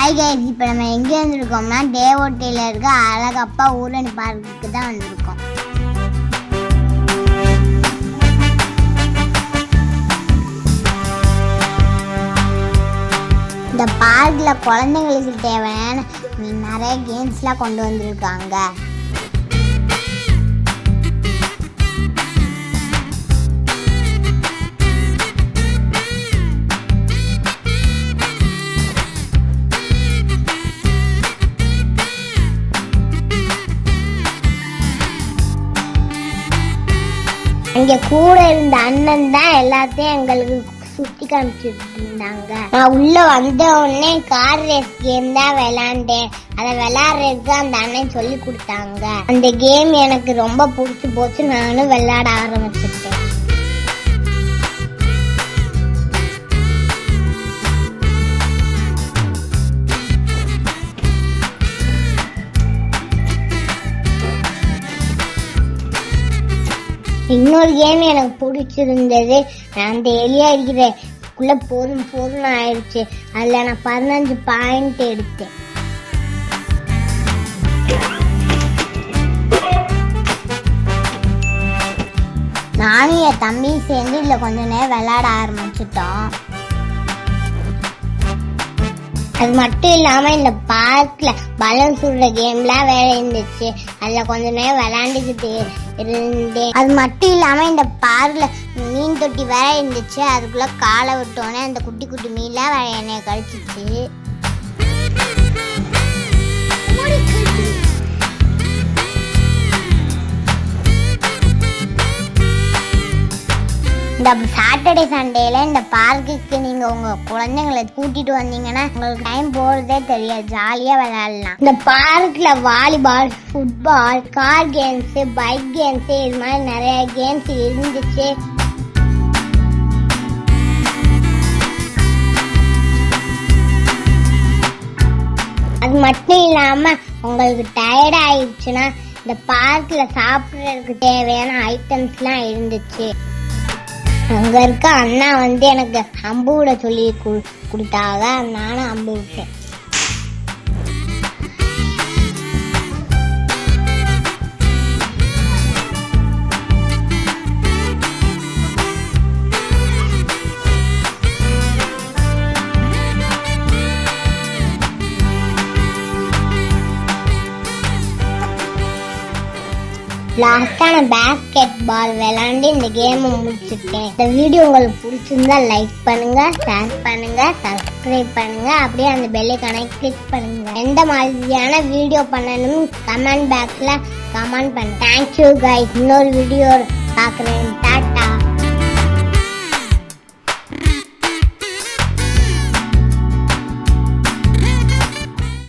Hi guys, இப்போ நம்ம எங்கே வந்திருக்கோம்னா தேவோட்டையில் இருக்க அழகப்பா ஊரணி பார்க்குக்கு தான் வந்திருக்கோம். இந்த பார்க்கில் குழந்தைங்களுக்கு தேவையான நிறைய கேம்ஸ்லாம் கொண்டு வந்திருக்காங்க. இங்க கூட இருந்த அண்ணன் தான் எல்லாத்தையும் எங்களுக்கு சுத்தி காமிச்சிட்டு இருந்தாங்க. நான் உள்ள வந்த உடனே கார் ரேஸ் கேம் தான் விளையாண்டேன். அதை விளையாடுறதுக்கு அந்த அண்ணன் சொல்லி கொடுத்தாங்க. அந்த கேம் எனக்கு ரொம்ப பிடிச்சி போச்சு. நானும் விளையாட ஆரம்பிச்சிட்டேன். இன்னொரு கேம் எனக்கு பிடிச்சிருந்தது. அந்த எலியா இருக்கிறக்குள்ள போதும் போதும் ஆயிடுச்சு. அதுல நான் 15 பாயிண்ட் எடுத்தேன். நானும் என் தம்பி சேர்ந்து இதுல கொஞ்ச நேரம் விளையாட ஆரம்பிச்சிட்டோம். அது மட்டும் இல்லாம இந்த பார்க்ல பலூன் சுடுற கேம்லாம் வேற இருந்துச்சு. அதுல கொஞ்ச நேரம் விளையாண்டுக்கிட்டு இருந்தேன். அது மட்டும் இல்லாம இந்த பார்க்ல மீன் தொட்டி வேற இருந்துச்சு. அதுக்குள்ள காலை விட்டோன்னே அந்த குட்டி குட்டி மீன்லாம் வேற என்னைய கழிச்சிச்சு. இந்த சாட்டர்டே சண்டேல இந்த பார்க்குக்கு நீங்க உங்க குழந்தைங்களை கூட்டிட்டு வந்தீங்கன்னா உங்களுக்கு டைம் போறதே தெரியாது. ஜாலியா விளையாடலாம். இந்த பார்க்ல volleyball, football, car games, bike games, இது மாதிரி நிறைய கேம்ஸ் இருந்துச்சு. அது மட்டும் இல்லாம உங்களுக்கு டயர்ட் ஆயிடுச்சுன்னா இந்த பார்க்ல சாப்பிடறதுக்கு தேவையான ஐட்டம்ஸ்லாம் இருந்துச்சு. அங்க இருக்க அண்ணா எனக்கு அம்பு விட சொல்லி கொடுத்தாங்க. நானும் அம்பு விட்டேன். லாஸ்டா நான் பேஸ்கெட் பால் விளையாண்டு இந்த கேமை முடிச்சுட்டேன். இந்த வீடியோ உங்களுக்கு பிடிச்சிருந்தா லைக் பண்ணுங்க, ஷேர் பண்ணுங்க, சப்ஸ்கிரைப் பண்ணுங்க. அப்படியே அந்த பெல் ஐகானை கிளிக் பண்ணுங்க. எந்த மாதிரியான வீடியோ பண்ணணும் கமெண்ட் பாக்ஸ்ல கமெண்ட் பண்ணுங்க. Thank you guys. இன்னொரு வீடியோ பார்க்குறேன்.